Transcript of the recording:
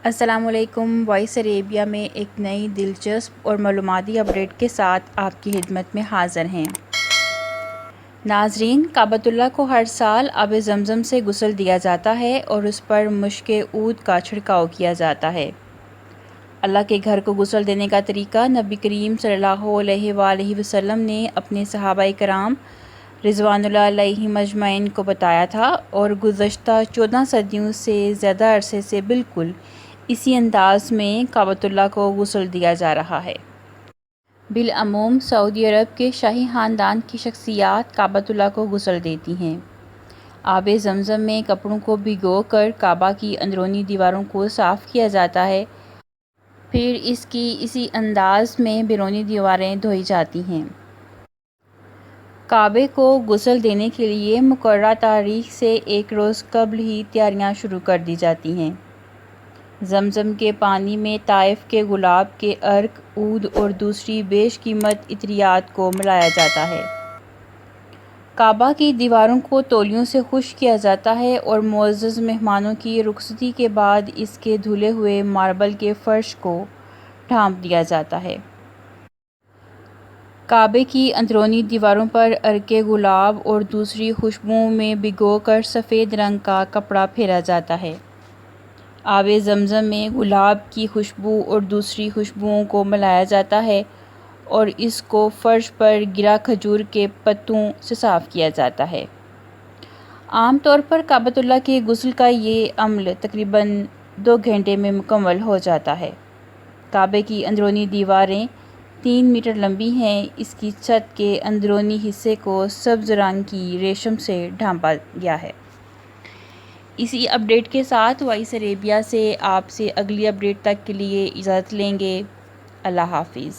السلام علیکم۔ وائس عربیہ میں ایک نئی دلچسپ اور معلوماتی اپڈیٹ کے ساتھ آپ کی خدمت میں حاضر ہیں۔ ناظرین، کعبۃ اللہ کو ہر سال آب زمزم سے غسل دیا جاتا ہے اور اس پر مشک عود کا چھڑکاؤ کیا جاتا ہے۔ اللہ کے گھر کو غسل دینے کا طریقہ نبی کریم صلی اللہ علیہ وآلہ وسلم نے اپنے صحابہ کرام رضوان اللہ علیہم اجمعین کو بتایا تھا، اور گزشتہ 14 صدیوں سے زیادہ عرصے سے بالکل اسی انداز میں کعبۃ اللہ کو غسل دیا جا رہا ہے۔ بالعموم سعودی عرب کے شاہی خاندان کی شخصیات کعبۃ اللہ کو غسل دیتی ہیں۔ آب زمزم میں کپڑوں کو بھگو کر کعبہ کی اندرونی دیواروں کو صاف کیا جاتا ہے، پھر اس کی اسی انداز میں بیرونی دیواریں دھوئی جاتی ہیں۔ کعبے کو غسل دینے کے لیے مقررہ تاریخ سے ایک روز قبل ہی تیاریاں شروع کر دی جاتی ہیں۔ زمزم کے پانی میں طائف کے گلاب کے عرق، عود اور دوسری بیش قیمت عطریات کو ملایا جاتا ہے۔ کعبہ کی دیواروں کو تولیوں سے خشک کیا جاتا ہے اور معزز مہمانوں کی رخصتی کے بعد اس کے دھلے ہوئے ماربل کے فرش کو ڈھانپ دیا جاتا ہے۔ کعبے کی اندرونی دیواروں پر عرق گلاب اور دوسری خوشبوؤں میں بھگو کر سفید رنگ کا کپڑا پھیرا جاتا ہے۔ آب زمزم میں گلاب کی خوشبو اور دوسری خوشبوؤں کو ملایا جاتا ہے اور اس کو فرش پر گرا کھجور کے پتوں سے صاف کیا جاتا ہے۔ عام طور پر کعبۃ اللہ کے غسل کا یہ عمل تقریباً 2 گھنٹے میں مکمل ہو جاتا ہے۔ کعبے کی اندرونی دیواریں 3 میٹر لمبی ہیں۔ اس کی چھت کے اندرونی حصے کو سبز رنگ کی ریشم سے ڈھانپا گیا ہے۔ اسی اپڈیٹ کے ساتھ وائس عربیہ سے آپ سے اگلی اپڈیٹ تک کے لیے اجازت لیں گے۔ اللہ حافظ۔